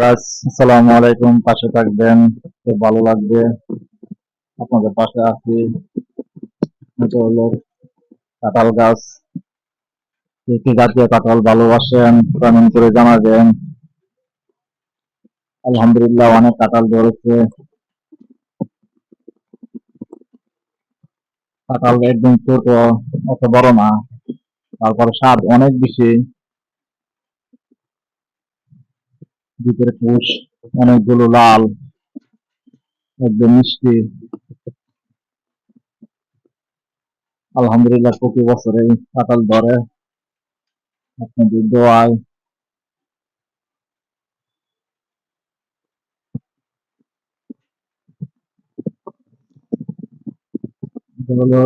গাছ, আসসালামু আলাইকুম। পাশে থাকবেন, খুব ভালো লাগবে। আপনাদের পাশে আছি। এটা হলো কাঁঠাল গাছ। কি কি জাতীয় কাঁঠাল ভালোবাসেন কমেন্ট করে জানাবেন। আলহামদুলিল্লাহ অনেক কাঁঠাল ধরেছে। কাঁঠাল একদম ছোট, অত বড় না, তারপরে স্বাদ অনেক বেশি। ভিতরে পুষ অনেকগুলো লাল, একদম মিষ্টি। আলহামদুলিল্লাহ প্রতি বছরে কাঁঠাল ধরে আপনাদের দোয়ায়। এটা হলো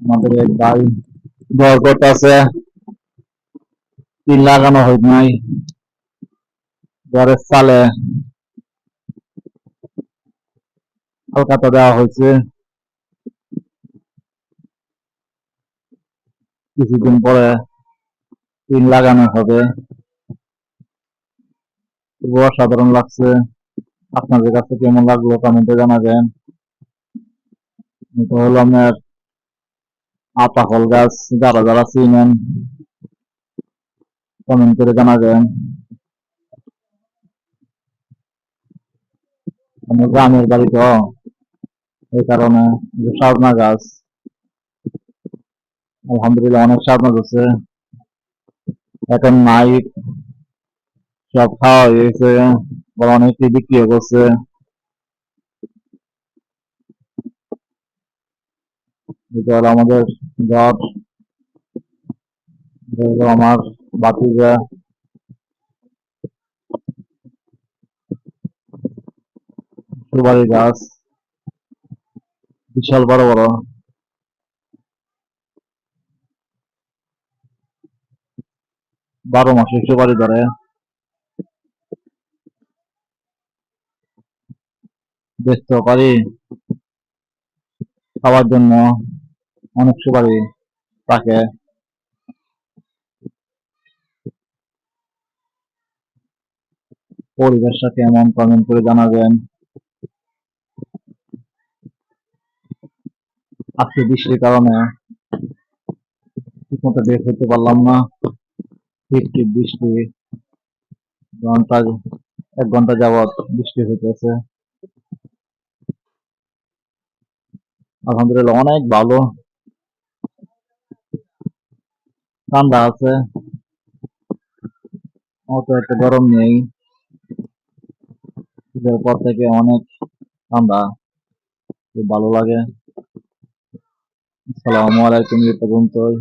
আমাদের এক ভাই দর করতেছে, টিন লাগানো হয় নাই, ঘরের চালে হালকাতা দেওয়া হয়েছে। কিছুদিন পরে টিন লাগানো হবে। খুব অসাধারণ লাগছে। আপনাদের কাছে কেমন লাগলো কমেন্টে জানাবেন। এটা হলো আপনার আতা ফল গাছ, যারা যারা চিনেন কমেন্ট করে জানাবেন। আমার গ্রামের বাড়ি তো, এই কারণে সাজনা গাছ। আলহামদুলিল্লাহ অনেক সাজনা হচ্ছে, এখন নাই, সব খাওয়া হয়ে গেছে, অনেকে বিক্রি করছে। এটা হলো আমাদের ঘর, এটা হলো আমার বাতিজা। সুপারি গাছ বিশাল বড় বড়, 12 মাসে সুপারি ধরে। বেচতেও পারি, খাওয়ার জন্য অনেক সুপারি থাকে। পরিবেশটা কেমন কমেন্ট করে জানাবেন। আজকে বৃষ্টির কারণে ঠিকমতো বের হতে পারলাম না। টিপ টিপ বৃষ্টি, ঘন্টা 1 ঘন্টা যাবৎ বৃষ্টি হইতেছে। আলহামদুলিল্লাহ অনেক ভালো, ঠান্ডা আছে, অত একটা গরম নেই। শীতের পর থেকে অনেক ঠান্ডা, খুব ভালো লাগে। আসসালামু আলাইকুম, এই পর্যন্তই।